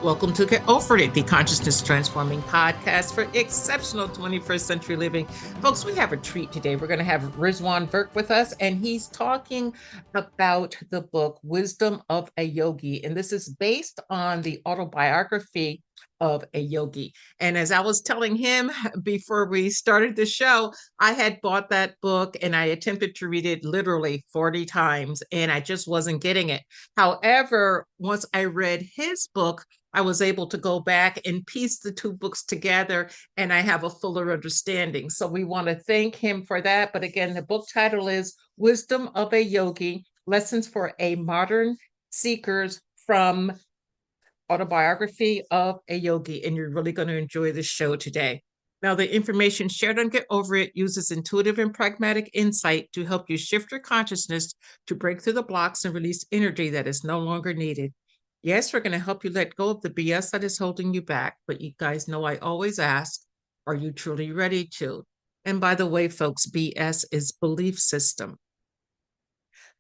Welcome to Get Over It, the consciousness transforming podcast for exceptional 21st century living. Folks, we have a treat today. We're going to have Rizwan Virk with us, and he's talking about the book Wisdom of a Yogi. And this is based on the autobiography of a yogi. And as I was telling him before we started the show, I had bought that book and I attempted to read it literally 40 times, and I just wasn't getting it. However, once I read his book, I was able to go back and piece the two books together, and I have a fuller understanding. So we want to thank him for that. But again, the book title is Wisdom of a Yogi, Lessons for a Modern Seekers from Autobiography of a Yogi. And you're really going to enjoy this show today. Now, the information shared on Get Over It uses intuitive and pragmatic insight to help you shift your consciousness to break through the blocks and release energy that is no longer needed. Yes, we're going to help you let go of the BS that is holding you back. But you guys know I always ask, are you truly ready to? And by the way, folks, BS is belief system.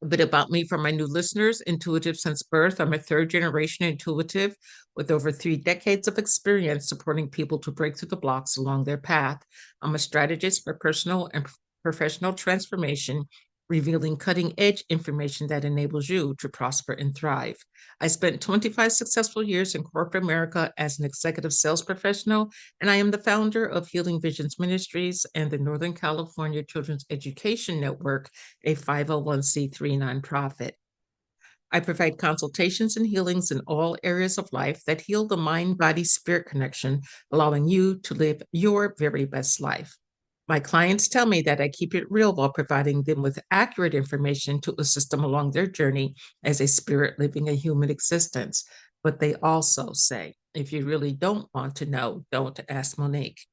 A bit about me for my new listeners: intuitive since birth. I'm a third generation intuitive with over 3 decades of experience supporting people to break through the blocks along their path. I'm a strategist for personal and professional transformation, revealing cutting-edge information that enables you to prosper and thrive. I spent 25 successful years in corporate America as an executive sales professional, and I am the founder of Healing Visions Ministries and the Northern California Children's Education Network, a 501c3 nonprofit. I provide consultations and healings in all areas of life that heal the mind-body-spirit connection, allowing you to live your very best life. My clients tell me that I keep it real while providing them with accurate information to assist them along their journey as a spirit living a human existence. But they also say, if you really don't want to know, don't ask Monique.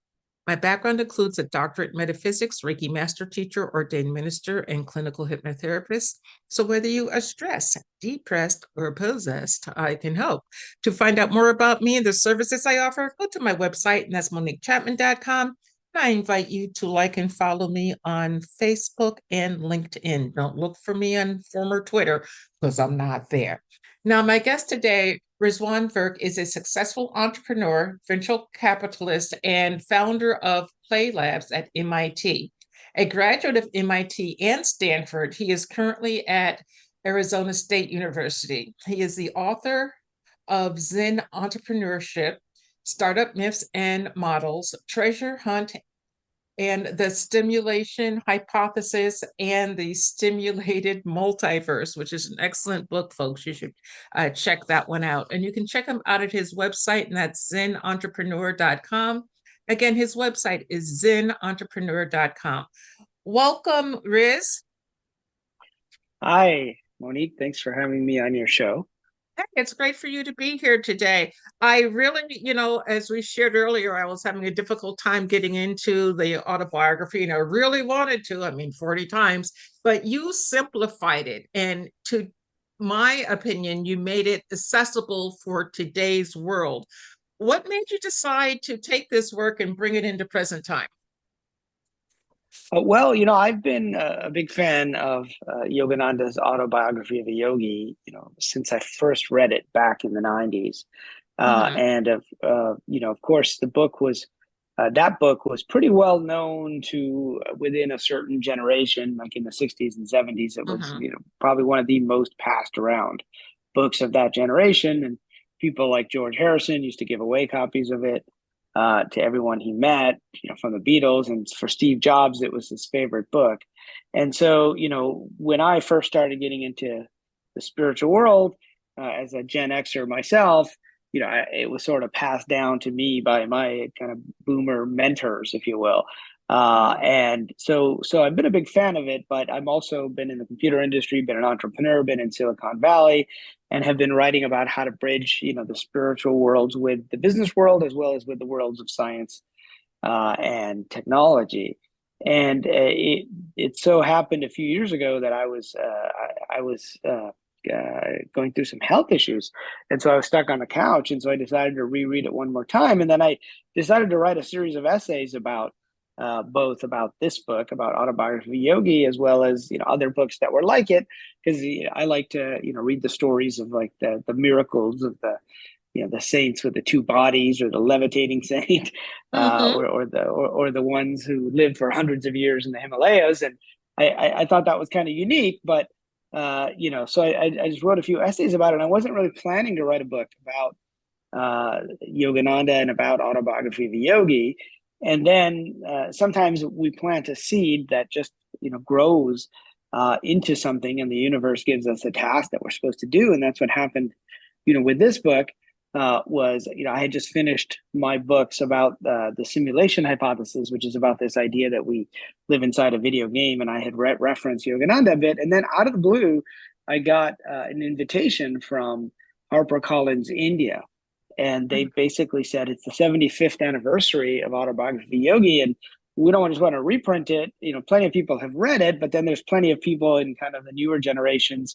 My background includes a doctorate in metaphysics, Reiki master teacher, ordained minister, and clinical hypnotherapist. So whether you are stressed, depressed, or possessed, I can help. To find out more about me and the services I offer, go to my website, and that's MoniqueChapman.com. I invite you to like and follow me on Facebook and LinkedIn. Don't look for me on former Twitter because I'm not there. Now, my guest today, Rizwan Virk, is a successful entrepreneur, venture capitalist, and founder of Play Labs at MIT. A graduate of MIT and Stanford, he is currently at Arizona State University. He is the author of Zen Entrepreneurship, Startup Myths and Models, Treasure Hunt, and the Stimulation Hypothesis, and the Stimulated Multiverse, which is an excellent book, folks. You should check that one out. And you can check him out at his website, and that's zenentrepreneur.com. Again, his website is zenentrepreneur.com. Welcome, Riz. Hi, Monique. Thanks for having me on your show. It's great for you to be here today. I really, as we shared earlier, I was having a difficult time getting into the autobiography, and I really wanted to, 40 times, but you simplified it. And to my opinion, you made it accessible for today's world. What made you decide to take this work and bring it into present time? Well, I've been a big fan of Yogananda's autobiography of a yogi, since I first read it back in the 90s. And of course, the book was that book was pretty well known to within a certain generation, like in the 60s and 70s. It was, probably one of the most passed around books of that generation. And people like George Harrison used to give away copies of it to everyone he met, from the Beatles. And for Steve Jobs, it was his favorite book. And so, when I first started getting into the spiritual world as a Gen Xer myself, it was sort of passed down to me by my kind of boomer mentors, if you will. And so I've been a big fan of it, but I've also been in the computer industry, been an entrepreneur, been in Silicon Valley, and have been writing about how to bridge, the spiritual worlds with the business world, as well as with the worlds of science and technology. And it so happened a few years ago that I was going through some health issues, and so I was stuck on the couch, and so I decided to reread it one more time, and then I decided to write a series of essays about both about this book, about autobiography of Yogi, as well as other books that were like it, because I like to read the stories of like the miracles of the saints with the two bodies, or the levitating saint, Mm-hmm. or the ones who lived for hundreds of years in the Himalayas, and I thought that was kind of unique, but so I just wrote a few essays about it, and I wasn't really planning to write a book about Yogananda and about autobiography of a yogi. And then sometimes we plant a seed that just grows into something, and the universe gives us a task that we're supposed to do. And that's what happened, with this book. Was I had just finished my books about the simulation hypothesis, which is about this idea that we live inside a video game, and I had referenced Yogananda a bit, and then out of the blue, I got an invitation from HarperCollins India, and they basically said it's the 75th anniversary of Autobiography of Yogi, and we don't just want to reprint it. Plenty of people have read it, but then there's plenty of people in kind of the newer generations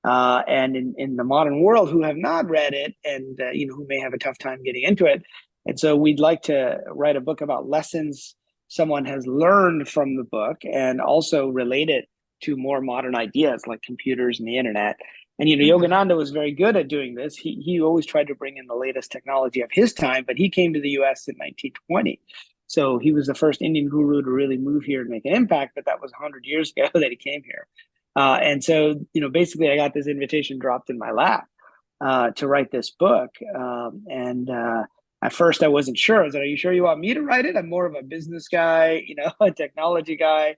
and in the modern world who have not read it, and who may have a tough time getting into it. And so we'd like to write a book about lessons someone has learned from the book, and also relate it to more modern ideas like computers and the internet. And Mm-hmm. Yogananda was very good at doing this. He always tried to bring in the latest technology of his time, but he came to the U.S. in 1920. So he was the first Indian guru to really move here and make an impact. But that was 100 years ago that he came here. And so, basically, I got this invitation dropped in my lap to write this book. And at first, I wasn't sure. I was like, "Are you sure you want me to write it? I'm more of a business guy, a technology guy.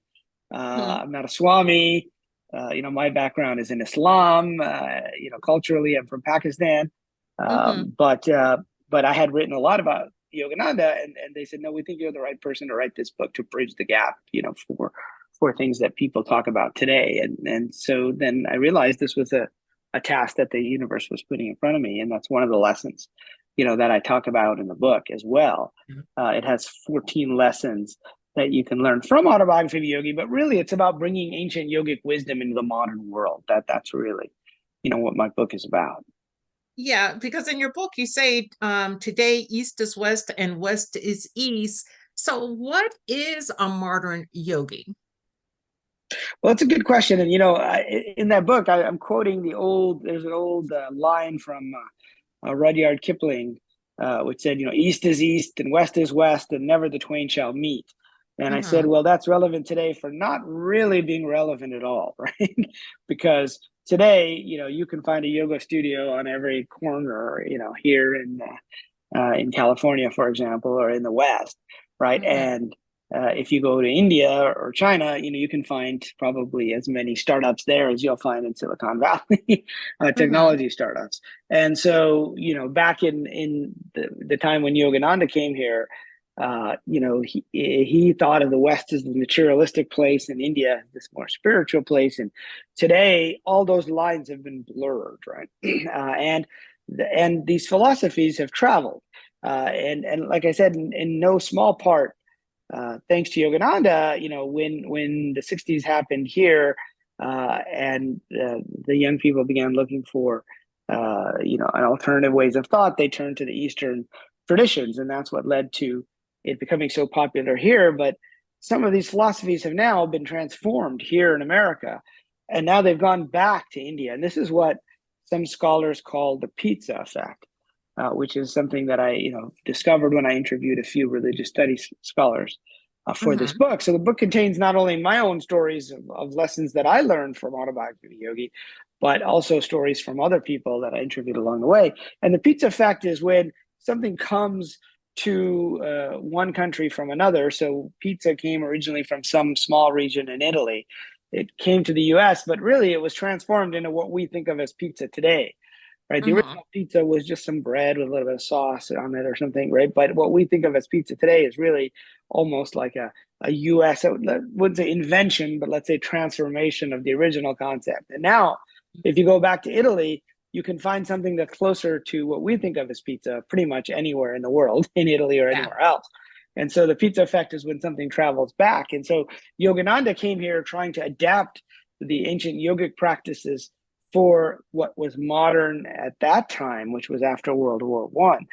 I'm not a Swami. My background is in Islam. Culturally, I'm from Pakistan. Mm-hmm. But I had written a lot about Yogananda, and they said, no, we think you're the right person to write this book to bridge the gap, for things that people talk about today. And so then I realized this was a task that the universe was putting in front of me, and that's one of the lessons, that I talk about in the book as well. It has 14 lessons that you can learn from Autobiography of Yogi, but really it's about bringing ancient yogic wisdom into the modern world. That's really, what my book is about. Yeah, because in your book you say today East is West and West is East. So what is a modern yogi? Well, it's a good question, and in that book, I'm quoting There's an old line from Rudyard Kipling, which said, "East is East and West is West, and never the twain shall meet." And I said, Mm-hmm. well, that's relevant today for not really being relevant at all, right? Because today, you can find a yoga studio on every corner, here in California, for example, or in the West, right? Mm-hmm. And if you go to India or China, you can find probably as many startups there as you'll find in Silicon Valley, Mm-hmm. technology startups. And so, back in the time when Yogananda came here, he thought of the West as the materialistic place, and India this more spiritual place. And today, all those lines have been blurred, right? And these philosophies have traveled, and like I said, in no small part, thanks to Yogananda. When the '60s happened here, and the young people began looking for an alternative ways of thought, they turned to the Eastern traditions, and that's what led to it becoming so popular here. But some of these philosophies have now been transformed here in America, and now they've gone back to India. And this is what some scholars call the pizza effect, which is something that I discovered when I interviewed a few religious studies scholars for this Mm-hmm. book. So the book contains not only my own stories of lessons that I learned from Autobiography of Yogi, but also stories from other people that I interviewed along the way. And the pizza effect is when something comes to one country from another. So pizza came originally from some small region in Italy. It came to the US, but really it was transformed into what we think of as pizza today, right? The Mm-hmm. original pizza was just some bread with a little bit of sauce on it or something, right? But what we think of as pizza today is really almost like a US, I wouldn't say invention, but let's say transformation of the original concept. And now, if you go back to Italy, you can find something that's closer to what we think of as pizza pretty much anywhere in the world, in Italy or Yeah. anywhere else. And so the pizza effect is when something travels back. And so Yogananda came here trying to adapt the ancient yogic practices for what was modern at that time, which was after World War One.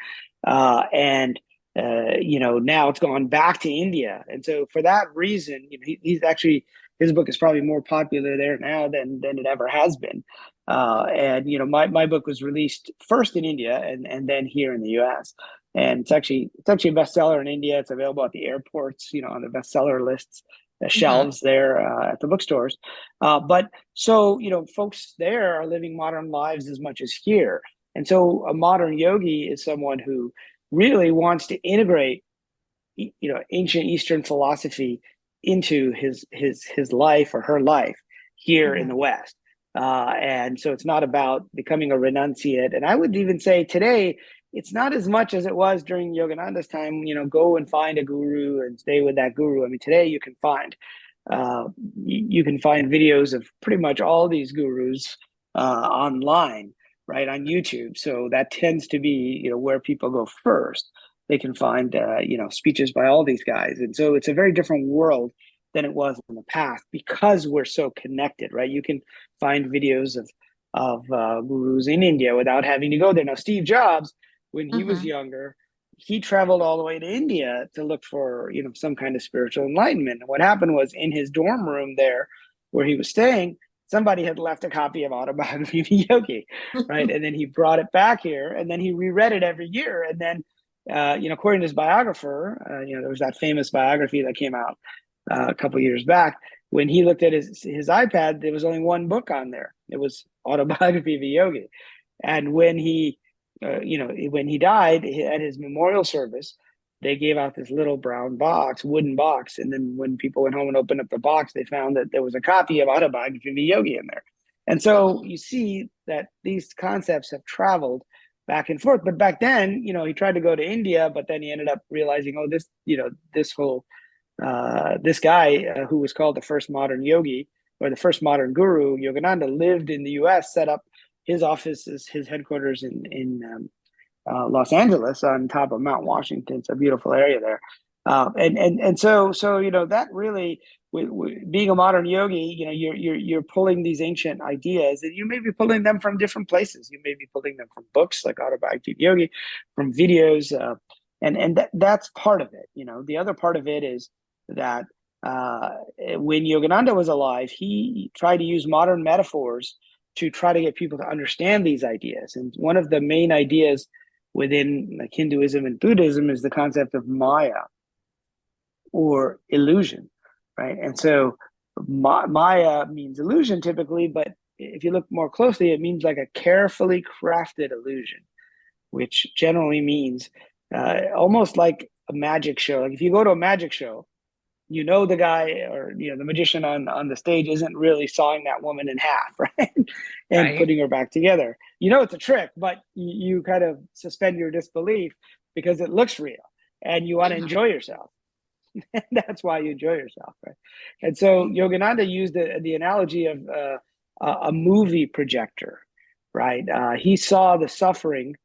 And now it's gone back to India. And so for that reason, he's actually, his book is probably more popular there now than it ever has been. And my book was released first in India and then here in the US. And it's actually a bestseller in India. It's available at the airports, on the bestseller lists, the Mm-hmm. shelves there at the bookstores. But so folks there are living modern lives as much as here. And so a modern yogi is someone who really wants to integrate ancient Eastern philosophy into his life or her life here in Mm-hmm. the West. And so it's not about becoming a renunciate. And I would even say today, it's not as much as it was during Yogananda's time. Go and find a guru and stay with that guru. I mean, today uh, you can find videos of pretty much all these gurus online, right, on YouTube. So that tends to be where people go first. They can find speeches by all these guys, and so it's a very different world than it was in the past because we're so connected, right? You can find videos of gurus in India without having to go there. Now, Steve Jobs, when he was Mm-hmm. younger, he traveled all the way to India to look for some kind of spiritual enlightenment. And what happened was in his dorm room there, where he was staying, somebody had left a copy of Autobiography of a Yogi, right? And then he brought it back here, and then he reread it every year, and then according to his biographer, there was that famous biography that came out a couple of years back. When he looked at his iPad, there was only one book on there. It was Autobiography of a Yogi. And when he died at his memorial service, they gave out this little brown box, wooden box. And then when people went home and opened up the box, they found that there was a copy of Autobiography of a Yogi in there. And so you see that these concepts have traveled back and forth. But back then, he tried to go to India, but then he ended up realizing, oh, this guy who was called the first modern yogi or the first modern guru, Yogananda, lived in the U.S., set up his offices, his headquarters in Los Angeles on top of Mount Washington. It's a beautiful area there. So that really, being a modern yogi, you're pulling these ancient ideas, and you may be pulling them from different places. You may be pulling them from books like Autobiography of Yogi, from videos, and that's part of it. The other part of it is that when Yogananda was alive, he tried to use modern metaphors to try to get people to understand these ideas. And one of the main ideas within like Hinduism and Buddhism is the concept of Maya or illusion, right? And so Maya means illusion typically, but if you look more closely, it means like a carefully crafted illusion, which generally means almost like a magic show. Like if you go to a magic show, the guy or the magician on the stage isn't really sawing that woman in half, right, and Right. putting her back together. It's a trick, but you kind of suspend your disbelief because it looks real and you want to Mm-hmm. enjoy yourself. And that's why you enjoy yourself, right? And so Yogananda used the analogy of a movie projector, right? He saw the suffering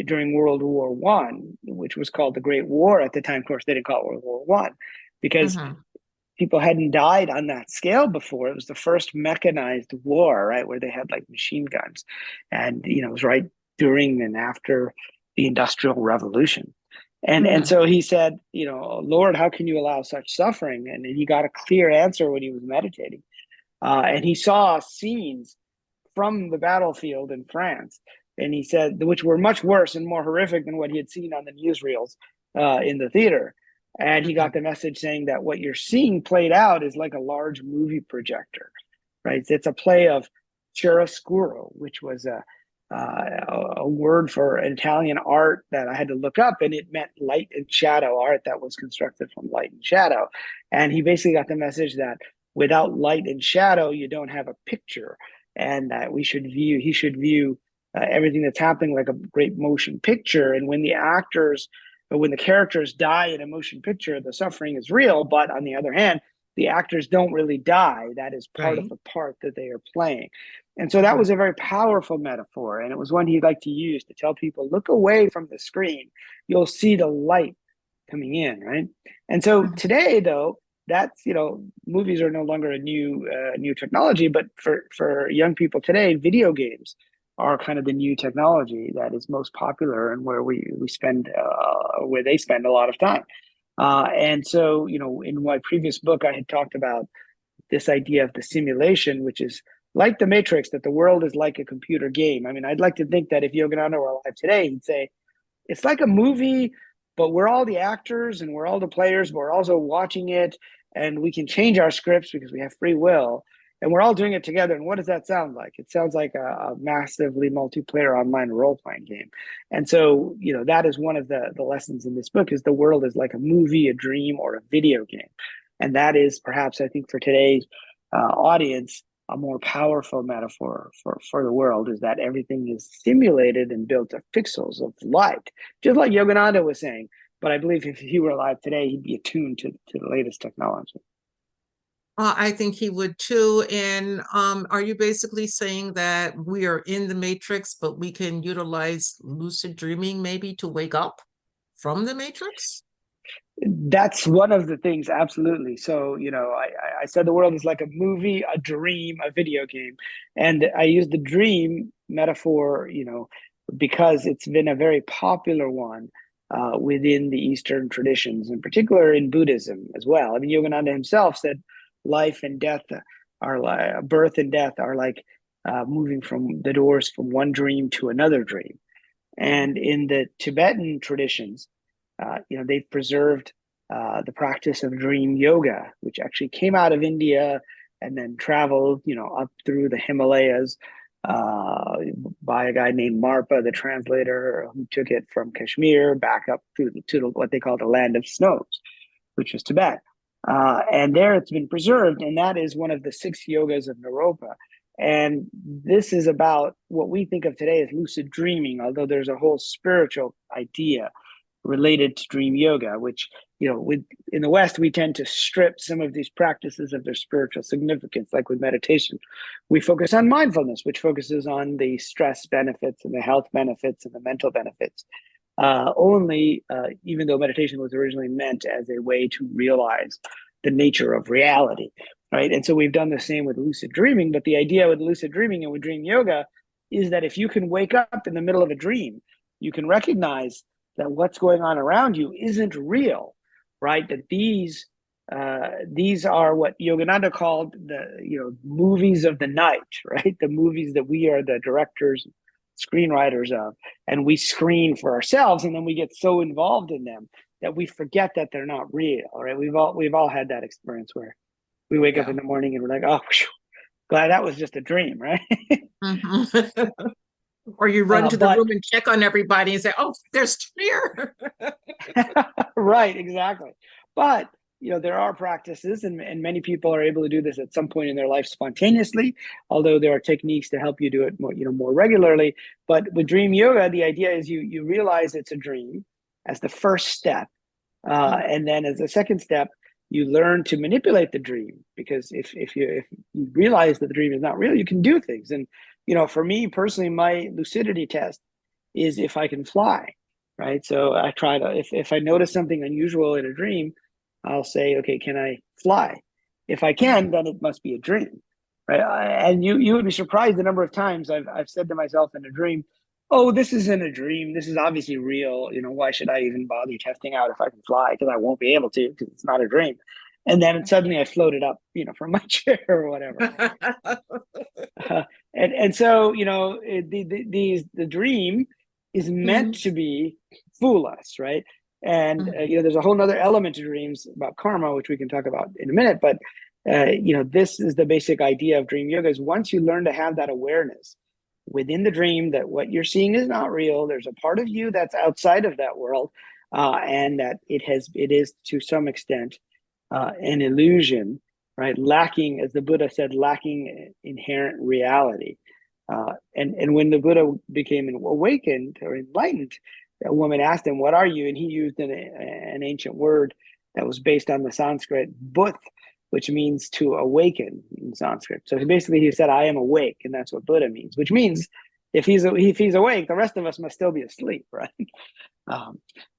during World War One, which was called the Great War at the time. Of course, they didn't call it World War One because Mm-hmm. people hadn't died on that scale before. It was the first mechanized war, right, where they had like machine guns, and it was right during and after the Industrial Revolution. And Mm-hmm. so he said, Lord, how can you allow such suffering? And he got a clear answer when he was meditating, and he saw scenes from the battlefield in France, and he said, which were much worse and more horrific than what he had seen on the newsreels in the theater. And he got the message saying that what you're seeing played out is like a large movie projector, right? It's a play of chiaroscuro, which was a word for Italian art that I had to look up, and it meant light and shadow art that was constructed from light and shadow. And he basically got the message that without light and shadow, you don't have a picture, and that he should view everything that's happening like a great motion picture. And when the characters die in a motion picture, the suffering is real. But on the other hand, the actors don't really die. That is part of Right. the part that they are playing. And so that was a very powerful metaphor. And it was one he'd like to use to tell people, look away from the screen. You'll see the light coming in, right? And so Mhm. today, though, that's, movies are no longer a new technology, but for young people today, video games are kind of the new technology that is most popular and where we spend where they spend a lot of time. And so, in my previous book, I had talked about this idea of the simulation, which is like the Matrix, that the world is like a computer game. I mean, I'd like to think that if Yogananda were alive today, he'd say, it's like a movie, but we're all the actors and we're all the players, but we're also watching it, and we can change our scripts because we have free will, and we're all doing it together. And what does that sound like? It sounds like a massively multiplayer online role-playing game. And so, that is one of the lessons in this book, is the world is like a movie, a dream, or a video game. And that is perhaps, I think, for today's audience, a more powerful metaphor for the world, is that everything is simulated and built of pixels of light, just like Yogananda was saying. But I believe if he were alive today, he'd be attuned to the latest technology. I think he would too. And are you basically saying that we are in the matrix, but we can utilize lucid dreaming maybe to wake up from the matrix? That's one of the things, absolutely. So, I said the world is like a movie, a dream, a video game. And I use the dream metaphor, because it's been a very popular one within the Eastern traditions, in particular in Buddhism as well. I mean, Yogananda himself said life and death are like birth and death are like moving from the doors from one dream to another dream. And in the Tibetan traditions, they've preserved the practice of dream yoga, which actually came out of India and then traveled, up through the Himalayas by a guy named Marpa, the translator, who took it from Kashmir back up to what they call the land of snows, which was Tibet. And there it's been preserved, and that is one of the 6 yogas of Naropa. And this is about what we think of today as lucid dreaming, although there's a whole spiritual idea related to dream yoga, which, in the West, we tend to strip some of these practices of their spiritual significance. Like with meditation, we focus on mindfulness, which focuses on the stress benefits and the health benefits and the mental benefits. Even though meditation was originally meant as a way to realize the nature of reality, right? And so we've done the same with lucid dreaming. But the idea with lucid dreaming and with dream yoga is that if you can wake up in the middle of a dream, you can recognize that what's going on around you isn't real, right? That these are what Yogananda called the movies of the night, right? The movies that we are the directors, screenwriters of, and we screen for ourselves, and then we get so involved in them that we forget that they're not real, right? We've all had that experience where we wake up Yeah. in the morning and we're like, oh, whew, glad that was just a dream, right? Mhm. Or you run to the But room and check on everybody and say, oh, there's fear. right, exactly. But there are practices, and many people are able to do this at some point in their life spontaneously. Although there are techniques to help you do it more regularly. But with dream yoga, the idea is you realize it's a dream as the first step, and then as a second step, you learn to manipulate the dream, because if you realize that the dream is not real, you can do things. And for me personally, my lucidity test is if I can fly, right? So I try to, if I notice something unusual in a dream, I'll say, okay, can I fly? If I can, then it must be a dream, right? And you would be surprised the number of times I've said to myself in a dream, oh, this isn't a dream. This is obviously real. Why should I even bother testing out if I can fly? Because I won't be able to, because it's not a dream. And then suddenly I floated up, from my chair or whatever. And so the dream is meant Mhm. to be fool us, right? And Mhm. there's a whole other element to dreams about karma, which we can talk about in a minute. But this is the basic idea of dream yoga: is once you learn to have that awareness within the dream that what you're seeing is not real, there's a part of you that's outside of that world, and that it is to some extent an illusion, right? Lacking, as the Buddha said, lacking inherent reality. And when the Buddha became awakened or enlightened, a woman asked him, "What are you?" And he used an ancient word that was based on the Sanskrit "buth," which means to awaken in Sanskrit. So he said, "I am awake," and that's what Buddha means. Which means if he's awake, the rest of us must still be asleep, right?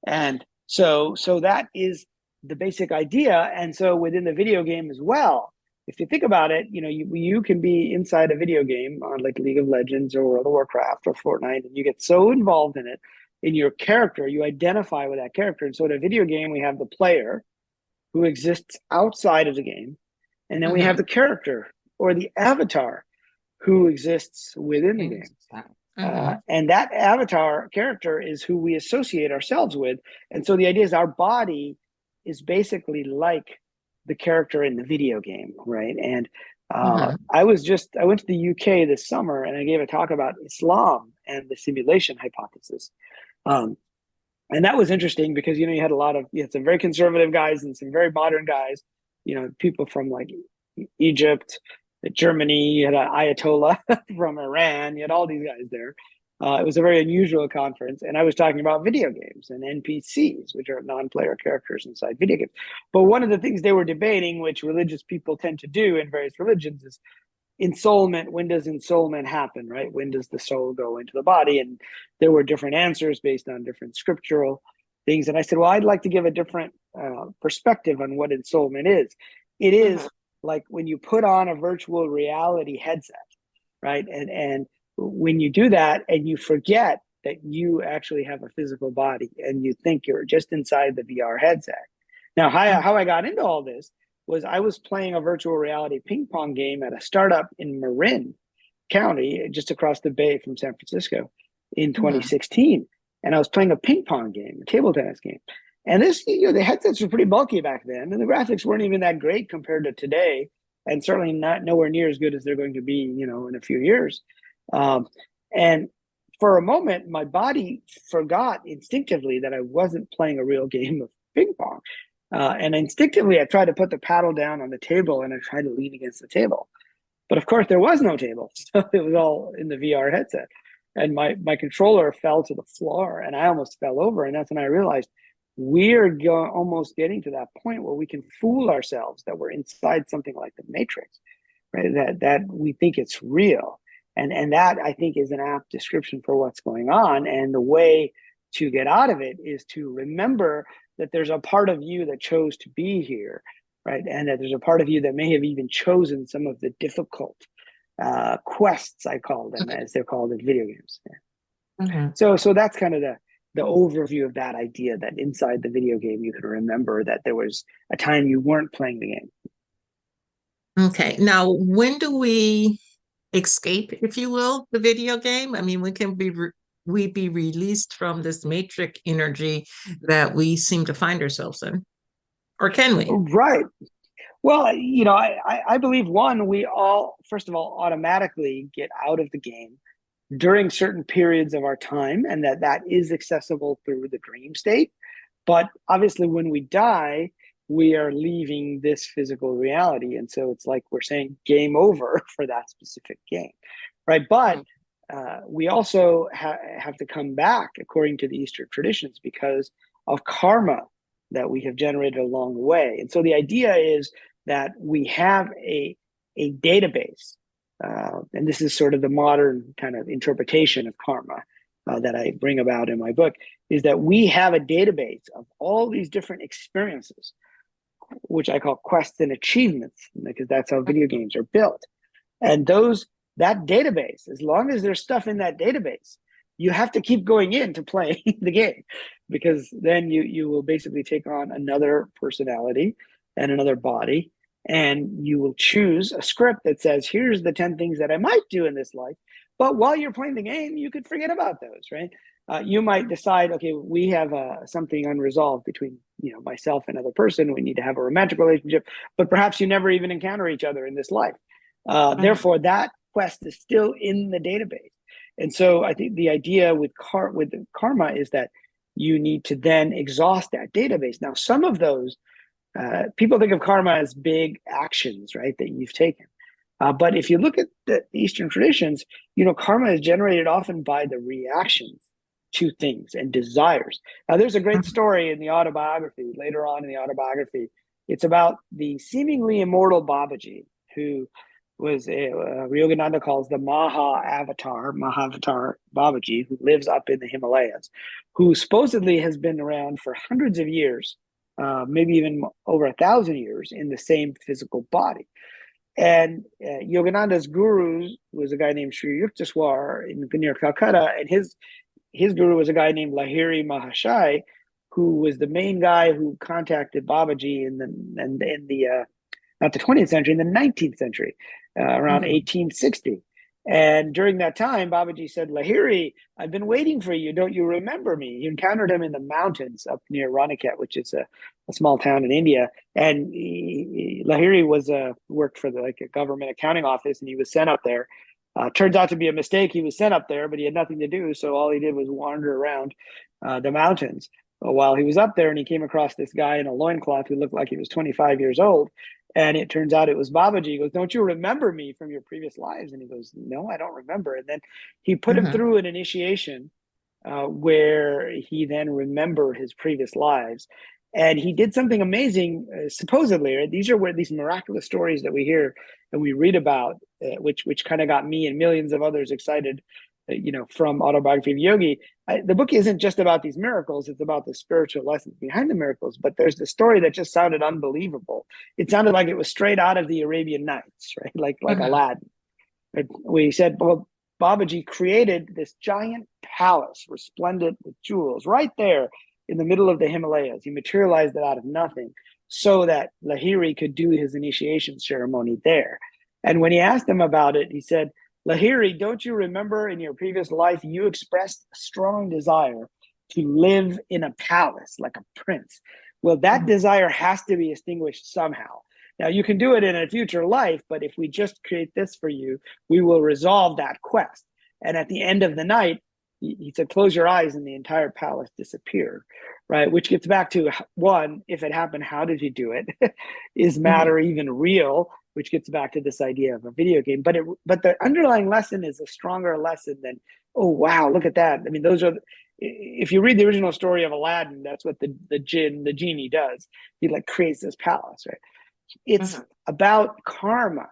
And so that is the basic idea. And so within the video game as well, if you think about it, you can be inside a video game on like League of Legends or World of Warcraft or Fortnite, and you get so involved in it, in your character, you identify with that character. And so in a video game, we have the player who exists outside of the game, and then we have the character or the avatar who exists within the game. And that avatar character is who we associate ourselves with. And so the idea is our body is basically like the character in the video game, right? And I went to the UK this summer, and I gave a talk about Islam and the simulation hypothesis. And that was interesting because, you had some very conservative guys and some very modern guys, people from like Egypt, Germany, you had an Ayatollah from Iran, you had all these guys there. It was a very unusual conference. And I was talking about video games and NPCs, which are non-player characters inside video games. But one of the things they were debating, which religious people tend to do in various religions, is ensoulment. When does ensoulment happen, right? When does the soul go into the body? And there were different answers based on different scriptural things. And I said, well, I'd like to give a different perspective on what ensoulment is. It is like when you put on a virtual reality headset, right? And when you do that and you forget that you actually have a physical body and you think you're just inside the VR headset. Now, how I got into all this was I was playing a virtual reality ping pong game at a startup in Marin County, just across the bay from San Francisco in 2016. And I was playing a ping pong game, a table tennis game. And the headsets were pretty bulky back then, and the graphics weren't even that great compared to today, and certainly nowhere near as good as they're going to be, in a few years. And for a moment, my body forgot instinctively that I wasn't playing a real game of ping pong. And instinctively, I tried to put the paddle down on the table, and I tried to lean against the table. But of course, there was no table, so it was all in the VR headset. And my controller fell to the floor, and I almost fell over. And that's when I realized we're almost getting to that point where we can fool ourselves that we're inside something like the Matrix, right? That we think it's real. And that, I think, is an apt description for what's going on. And the way to get out of it is to remember that there's a part of you that chose to be here, right? And that there's a part of you that may have even chosen some of the difficult quests, I call them, as they're called in video games. So that's kind of the overview of that idea, that inside the video game, you can remember that there was a time you weren't playing the game. Okay. Now, when do we escape, if you will, the video game? I mean, when can we be released from this matrix energy that we seem to find ourselves in? Or can we? Right. Well, I believe, one, we all, first of all, automatically get out of the game during certain periods of our time, and that is accessible through the dream state. But obviously, when we die, we are leaving this physical reality. And so it's like we're saying game over for that specific game, right? But we also have to come back, according to the Eastern traditions, because of karma that we have generated along the way. And so the idea is that we have a database, and this is sort of the modern kind of interpretation of karma that I bring about in my book, is that we have a database of all these different experiences, which I call quests and achievements, because that's how video games are built. And that database, as long as there's stuff in that database, you have to keep going in to play the game, because then you will basically take on another personality and another body, and you will choose a script that says, here's the 10 things that I might do in this life. But while you're playing the game, you could forget about those, right? You might decide, okay, we have something unresolved between myself and another person. We need to have a romantic relationship, but perhaps you never even encounter each other in this life. Therefore, that quest is still in the database. And so I think the idea with karma is that you need to then exhaust that database. Now, some of those people think of karma as big actions, right, that you've taken. But if you look at the Eastern traditions, karma is generated often by the reactions to things and desires. Now, there's a great story in the autobiography, later on in the autobiography. It's about the seemingly immortal Babaji, who was Yogananda calls the Mahavatar Babaji, who lives up in the Himalayas, who supposedly has been around for hundreds of years, maybe even over 1,000 years in the same physical body. And Yogananda's guru was a guy named Sri Yukteswar near Calcutta, and his guru was a guy named Lahiri Mahashai, who was the main guy who contacted Babaji in the not the 20th century, in the 19th century, around 1860. And during that time, Babaji said, Lahiri, I've been waiting for you. Don't you remember me? You encountered him in the mountains up near Raniket, which is a small town in India. And Lahiri worked for a government accounting office, and he was sent up there. Turns out to be a mistake. He was sent up there, but he had nothing to do. So all he did was wander around the mountains while he was up there. And he came across this guy in a loincloth who looked like he was 25 years old. And it turns out it was Babaji. He goes, don't you remember me from your previous lives? And he goes, no, I don't remember. And then he put him through an initiation where he then remembered his previous lives. And he did something amazing, supposedly. Right? These are these miraculous stories that we hear and we read about, which kind of got me and millions of others excited, from Autobiography of Yogi. The book isn't just about these miracles, it's about the spiritual lessons behind the miracles. But there's the story that just sounded unbelievable. It sounded like it was straight out of the Arabian Nights, right? Like Aladdin. We said, well, Babaji created this giant palace resplendent with jewels right there in the middle of the Himalayas. He materialized it out of nothing so that Lahiri could do his initiation ceremony there. And when he asked him about it, he said, Lahiri, don't you remember in your previous life you expressed a strong desire to live in a palace like a prince? Well, that desire has to be extinguished somehow. Now, you can do it in a future life, but if we just create this for you, we will resolve that quest. And at the end of the night, he said, close your eyes and the entire palace disappeared, right? Which gets back to one, if it happened, how did you do it? Is matter even real? Which gets back to this idea of a video game. But the underlying lesson is a stronger lesson than, oh, wow, look at that. I mean, if you read the original story of Aladdin, that's what the genie does. He creates this palace, right? It's about karma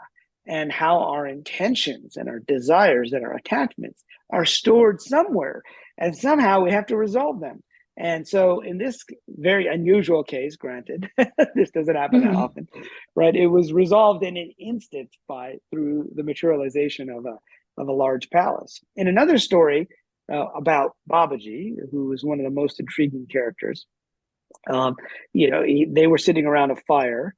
and how our intentions and our desires and our attachments are stored somewhere. And somehow we have to resolve them. And so in this very unusual case, granted, this doesn't happen that often, right? It was resolved in an instant through the materialization of a large palace. In another story about Babaji, who was one of the most intriguing characters, they were sitting around a fire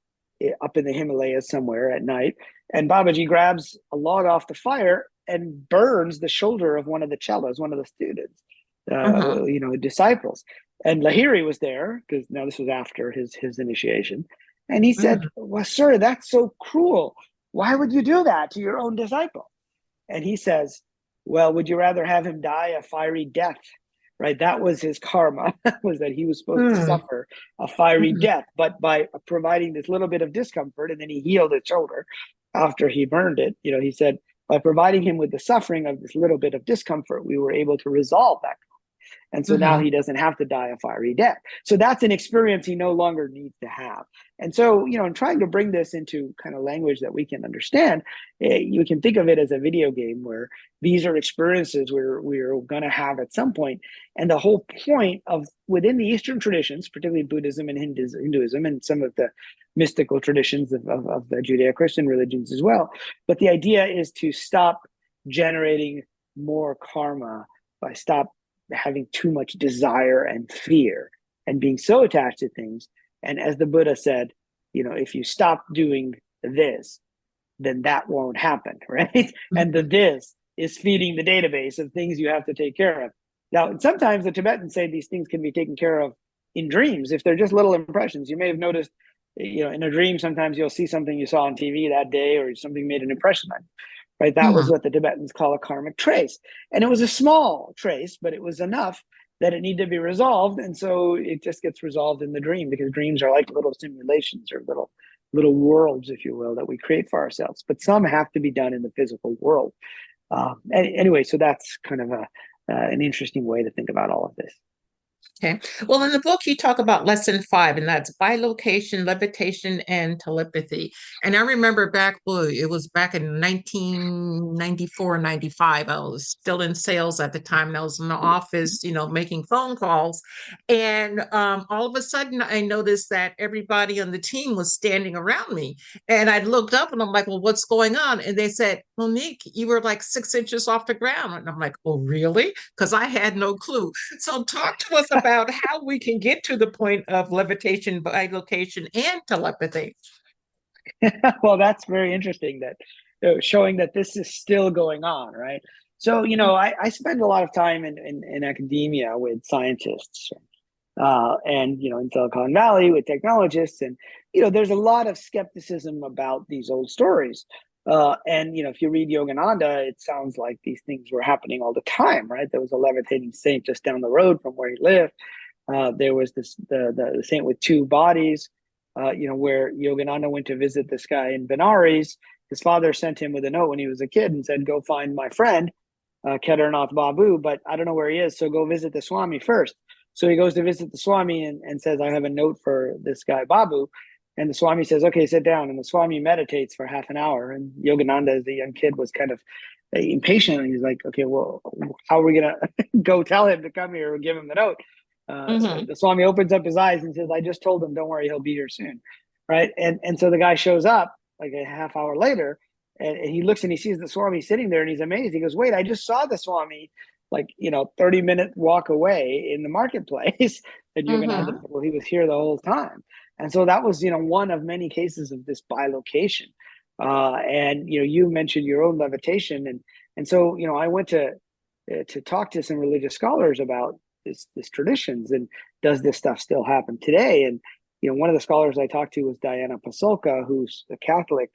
up in the Himalayas somewhere at night, and Babaji grabs a log off the fire and burns the shoulder of one of the cellos, one of the students, disciples. And Lahiri was there, because now this was after his initiation. And he said, well, sir, that's so cruel. Why would you do that to your own disciple? And he says, well, would you rather have him die a fiery death? Right? That was his karma, was that he was supposed to suffer a fiery death. But by providing this little bit of discomfort, and then he healed his shoulder after he burned it, he said, by providing him with the suffering of this little bit of discomfort, we were able to resolve that. And so now he doesn't have to die a fiery death. So that's an experience he no longer needs to have. And so, in trying to bring this into kind of language that we can understand, you can think of it as a video game where these are experiences we're going to have at some point. And the whole point of within the Eastern traditions, particularly Buddhism and Hinduism and some of the mystical traditions of the Judeo-Christian religions as well. But the idea is to stop generating more karma by having too much desire and fear and being so attached to things. And as the Buddha said, if you stop doing this, then that won't happen, right? And the this is feeding the database of things you have to take care of. Now, sometimes the Tibetans say these things can be taken care of in dreams if they're just little impressions. You may have noticed, in a dream, sometimes you'll see something you saw on TV that day, or something made an impression on you. Right? That was Mm-hmm. what the Tibetans call a karmic trace, and it was a small trace, but it was enough that it needed to be resolved, and so it just gets resolved in the dream, because dreams are like little simulations, or little worlds, if you will, that we create for ourselves. But some have to be done in the physical world. Anyway, so that's kind of an interesting way to think about all of this. Okay. Well, in the book, you talk about lesson 5, and that's bilocation, levitation, and telepathy. And I remember back, boy, it was back in 1994, 95. I was still in sales at the time, and I was in the office, making phone calls. And all of a sudden, I noticed that everybody on the team was standing around me. And I looked up and I'm like, well, what's going on? And they said, Monique, you were like 6 inches off the ground. And I'm like, oh, really? Because I had no clue. So talk to us about how we can get to the point of levitation, bilocation, and telepathy. Well, that's very interesting, that showing that this is still going on, right? So, I spend a lot of time in academia with scientists, and in Silicon Valley with technologists, and there's a lot of skepticism about these old stories. And if you read Yogananda, it sounds like these things were happening all the time, right? There was a levitating saint just down the road from where he lived. There was the saint with two bodies, where Yogananda went to visit this guy in Benares. His father sent him with a note when he was a kid and said, "Go find my friend, Kedarnath Babu, but I don't know where he is, so go visit the Swami first." So he goes to visit the Swami and says, "I have a note for this guy Babu." And the Swami says, "Okay, sit down." And the Swami meditates for half an hour. And Yogananda, as a young kid, was kind of impatient. And he's like, "Okay, well, how are we going to go tell him to come here or give him the note?" Mm-hmm. The Swami opens up his eyes and says, "I just told him, don't worry, he'll be here soon." Right. And so the guy shows up like a half hour later, and he looks and he sees the Swami sitting there, and he's amazed. He goes, "Wait, I just saw the Swami like, 30-minute walk away in the marketplace." And Yogananda Mm-hmm. said, "Well, he was here the whole time." And so that was, one of many cases of this bilocation. And, you mentioned your own levitation. And so, I went to talk to some religious scholars about this traditions, and does this stuff still happen today? And one of the scholars I talked to was Diana Pasulka, who's a Catholic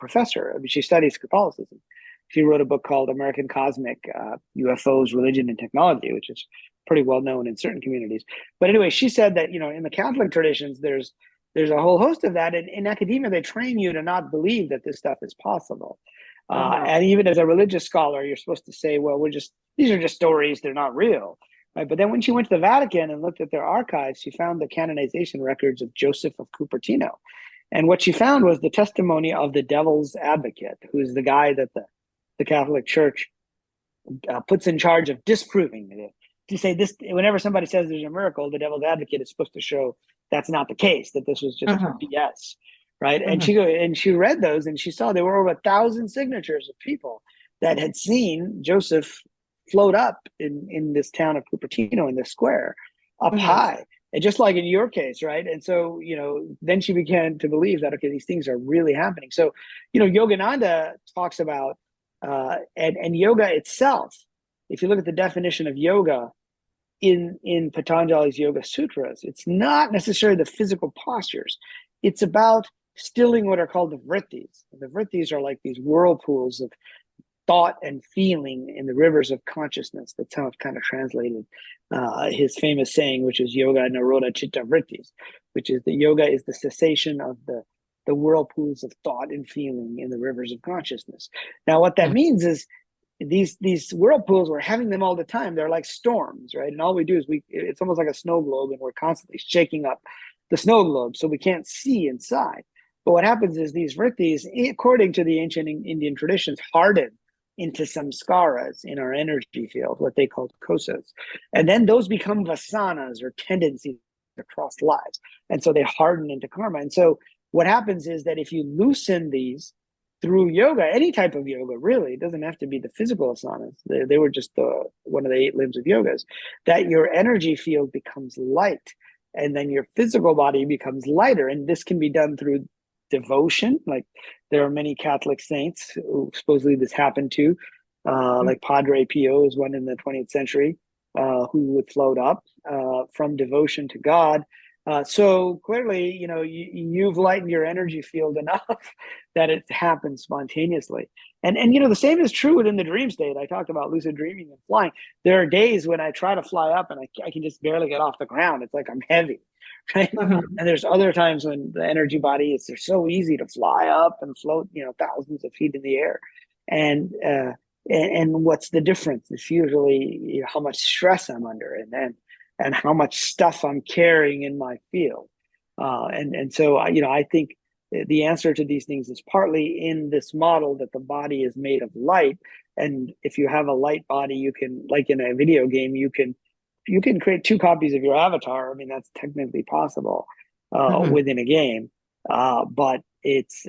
professor. I mean, she studies Catholicism. She wrote a book called American Cosmic UFOs, Religion, and Technology, which is pretty well known in certain communities. But anyway, she said that in the Catholic traditions, there's a whole host of that. And in academia, they train you to not believe that this stuff is possible. Uh-huh. And even as a religious scholar, you're supposed to say, well, these are just stories, they're not real. Right? But then when she went to the Vatican and looked at their archives, she found the canonization records of Joseph of Cupertino. And what she found was the testimony of the devil's advocate, who's the guy that the Catholic Church puts in charge of disproving it. To say this, whenever somebody says there's a miracle, the devil's advocate is supposed to show that's not the case, that this was just Uh-huh. BS, right? And Uh-huh. she read those, and she saw there were over 1,000 signatures of people that had seen Joseph float up in this town of Cupertino, in this square, up Uh-huh. high. And just like in your case, right? And so, then she began to believe that, okay, these things are really happening. So, Yogananda talks about, and yoga itself, if you look at the definition of yoga in Patanjali's Yoga Sutras, it's not necessarily the physical postures. It's about stilling what are called the vrittis. The vrittis are like these whirlpools of thought and feeling in the rivers of consciousness. That's how it's kind of translated his famous saying, which is yoga nirodha chitta vrittis, which is the yoga is the cessation of the whirlpools of thought and feeling in the rivers of consciousness. Now, what that means is these whirlpools, we're having them all the time. They're like storms, right? And all we do is it's almost like a snow globe, and we're constantly shaking up the snow globe so we can't see inside. But what happens is these vrittis, according to the ancient Indian traditions, harden into samskaras in our energy field, what they call kosas. And then those become vasanas, or tendencies across lives. And so they harden into karma. And so what happens is that if you loosen these through yoga, any type of yoga, really, it doesn't have to be the physical asanas. They were just one of the 8 limbs of yogas, that your energy field becomes light, and then your physical body becomes lighter. And this can be done through devotion. Like there are many Catholic saints who supposedly this happened to, like Padre Pio is one in the 20th century. who would float up from devotion to God. So clearly, you've lightened your energy field enough that it happens spontaneously. And the same is true within the dream state. I talked about lucid dreaming and flying. There are days when I try to fly up and I can just barely get off the ground. It's like I'm heavy, right? Mhm. And there's other times when the energy body they're so easy to fly up and float, thousands of feet in the air. And and what's the difference? It's usually how much stress I'm under, and how much stuff I'm carrying in my field. And so I think the answer to these things is partly in this model that the body is made of light, and if you have a light body, you can, like in a video game, you can create two copies of your avatar. I mean, that's technically possible Mhm. within a game, but it's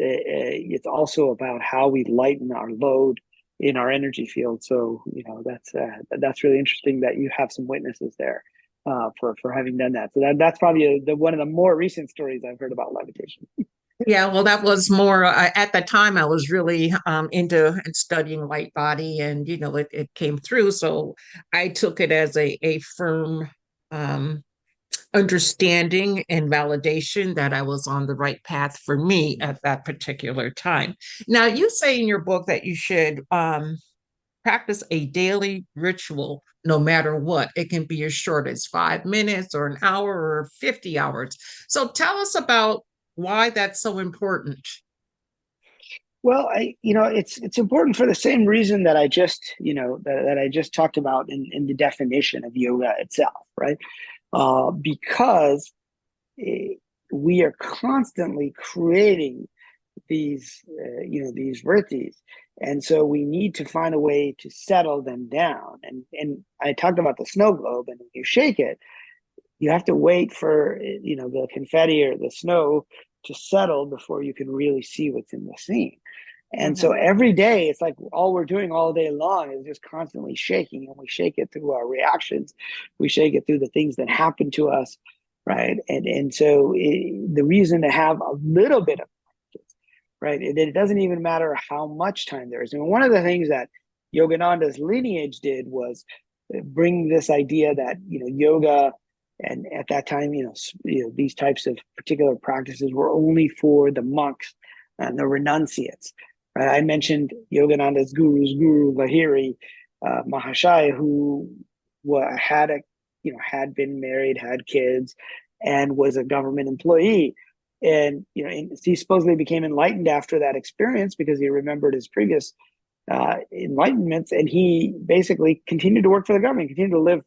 also about how we lighten our load in our energy field. So that's really interesting that you have some witnesses there for having done that. So that's probably one of the more recent stories I've heard about levitation. Yeah, well, that was more at the time I was really into and studying light body, and it came through. So I took it as a firm um, understanding and validation that I was on the right path for me at that particular time. Now, you say in your book that you should practice a daily ritual no matter what. It can be as short as 5 minutes or an hour or 50 hours. So tell us about why that's so important. Well, it's important for the same reason that I just, that I just talked about in the definition of yoga itself, right? Because eh, we are constantly creating these vrittis, and so we need to find a way to settle them down. And I talked about the snow globe, and when you shake it, you have to wait for the confetti or the snow to settle before you can really see what's in the scene. And so Mhm. every day, it's like all we're doing all day long is just constantly shaking, and we shake it through our reactions. We shake it through the things that happen to us, right? And so the reason to have a little bit of practice, right? It doesn't even matter how much time there is. And one of the things that Yogananda's lineage did was bring this idea that yoga, and at that time, these types of particular practices were only for the monks and the renunciates. Right? I mentioned Yogananda's guru's guru, Lahiri Mahashaya, who had been married, had kids, and was a government employee. And he supposedly became enlightened after that experience because he remembered his previous enlightenments, and he basically continued to work for the government, continued to live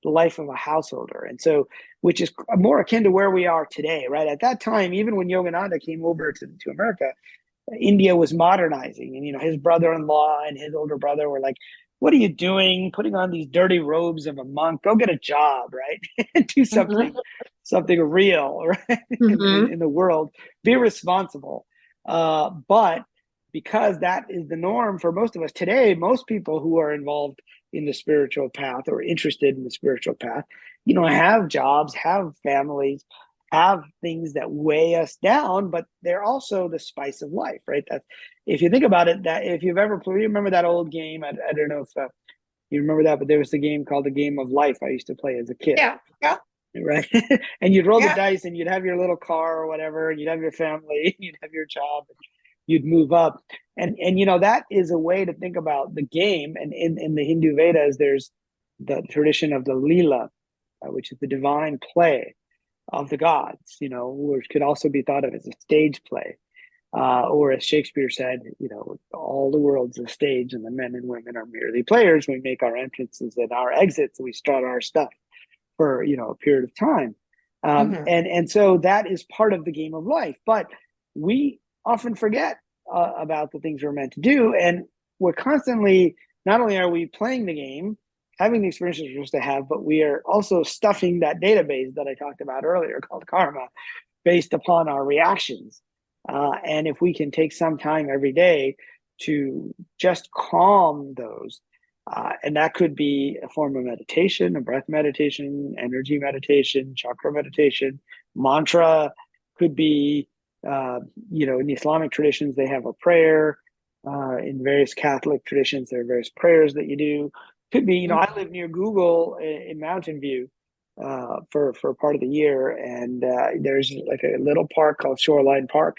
the life of a householder. And so, which is more akin to where we are today, right? At that time, even when Yogananda came over to America, India was modernizing, and his brother-in-law and his older brother were like, "What are you doing? Putting on these dirty robes of a monk? Go get a job, right? Do Mhm. something real, right? Mhm. In the world, be responsible." But because that is the norm for most of us today, most people who are involved in the spiritual path or interested in the spiritual path, have jobs, have families, have things that weigh us down, but they're also the spice of life, right? That if you think about it, that if you've ever played, you remember that old game? I don't know if you remember that, but there was the game called the Game of Life I used to play as a kid, Yeah, yeah, right? And you'd roll the yeah. dice, and you'd have your little car or whatever, and you'd have your family, you'd have your job, you'd move up, and that is a way to think about the game. And in the Hindu Vedas, there's the tradition of the Leela, which is the divine play of the gods, which could also be thought of as a stage play. Or as Shakespeare said, all the world's a stage and the men and women are merely players. We make our entrances and our exits, and we strut our stuff for, a period of time. Mhm. And so that is part of the game of life. But we often forget about the things we're meant to do. And we're constantly, not only are we playing the game, having the experiences we're supposed to have, but we are also stuffing that database that I talked about earlier called karma based upon our reactions. And if we can take some time every day to just calm those, and that could be a form of meditation, a breath meditation, energy meditation, chakra meditation, mantra, could be, in the Islamic traditions, they have a prayer. In various Catholic traditions, there are various prayers that you do. Could be. I live near Google in Mountain View for part of the year, and there's like a little park called Shoreline Park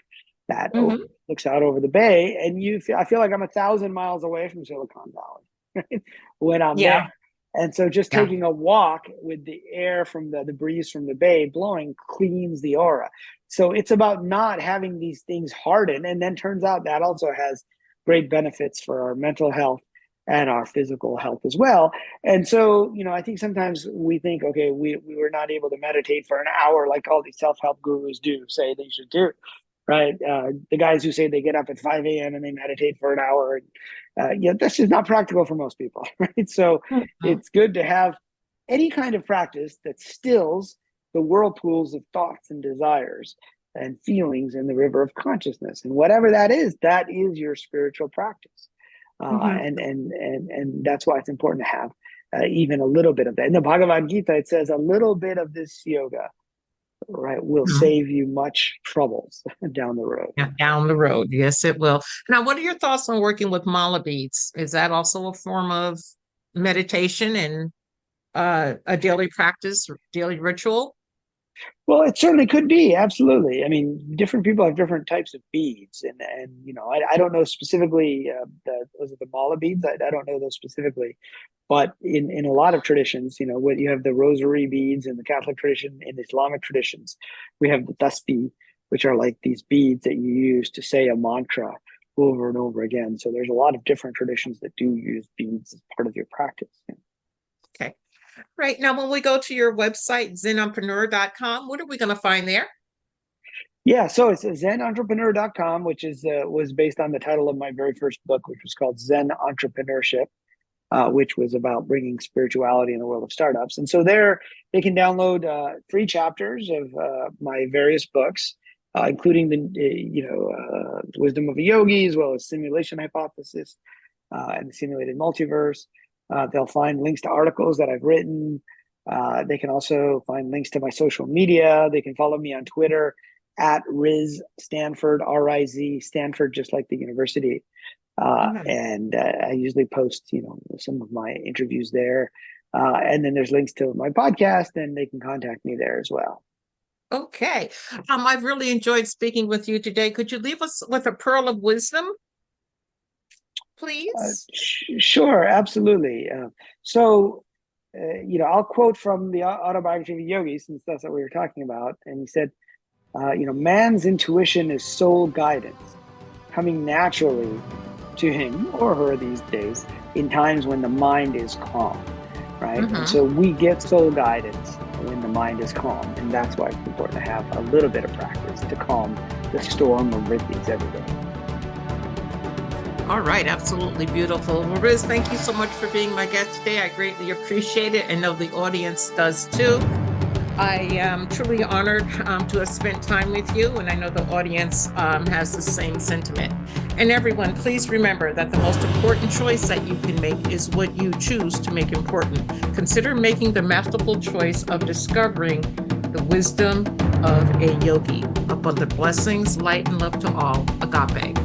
that Mm-hmm. looks out over the bay, and I feel like I'm 1,000 miles away from Silicon Valley right? when I'm there. Yeah. And so just Yeah. taking a walk with the air from the breeze from the bay blowing cleans the aura. So it's about not having these things harden. And then turns out that also has great benefits for our mental health and our physical health as well. And so, I think sometimes we think, okay, we were not able to meditate for an hour like all these self-help gurus say they should do, right? The guys who say they get up at 5 a.m. and they meditate for an hour. That's just not practical for most people, right? So Mhm. it's good to have any kind of practice that stills the whirlpools of thoughts and desires and feelings in the river of consciousness. And whatever that is your spiritual practice. Mhm. And that's why it's important to have even a little bit of that. In the Bhagavad Gita, it says a little bit of this yoga, right, will Mhm. save you much troubles down the road. Yeah, down the road. Yes, it will. Now, what are your thoughts on working with mala beads? Is that also a form of meditation and a daily practice, daily ritual? Well, it certainly could be. Absolutely. I mean, different people have different types of beads, and I don't know specifically. Was it the mala beads? I don't know those specifically, but in a lot of traditions, what you have the rosary beads in the Catholic tradition, in Islamic traditions, we have the tasbih, which are like these beads that you use to say a mantra over and over again. So there's a lot of different traditions that do use beads as part of your practice. Okay. Right. Now, when we go to your website, zenentrepreneur.com, what are we going to find there? Yeah, so it's zenentrepreneur.com, which was based on the title of my very first book, which was called Zen Entrepreneurship, which was about bringing spirituality in the world of startups. And so there they can download free chapters of my various books, including the Wisdom of a Yogi, as well as Simulation Hypothesis and the Simulated Multiverse. They'll find links to articles that I've written. They can also find links to my social media. They can follow me on Twitter at Riz Stanford, RIZ Stanford, just like the university. Mhm. And I usually post, some of my interviews there. And then there's links to my podcast, and they can contact me there as well. Okay. I've really enjoyed speaking with you today. Could you leave us with a pearl of wisdom, please? Sure, absolutely. I'll quote from the autobiography of a yogi, since that's what we were talking about. And he said, man's intuition is soul guidance, coming naturally to him or her these days in times when the mind is calm, right? And Mm-hmm. so we get soul guidance when the mind is calm. And that's why it's important to have a little bit of practice to calm the storm of rhythms every day. All right, absolutely beautiful. Well, Riz, thank you so much for being my guest today. I greatly appreciate it, and know the audience does too. I am truly honored to have spent time with you, and I know the audience has the same sentiment. And everyone, please remember that the most important choice that you can make is what you choose to make important. Consider making the masterful choice of discovering the wisdom of a yogi. Abundant blessings, light, and love to all. Agape.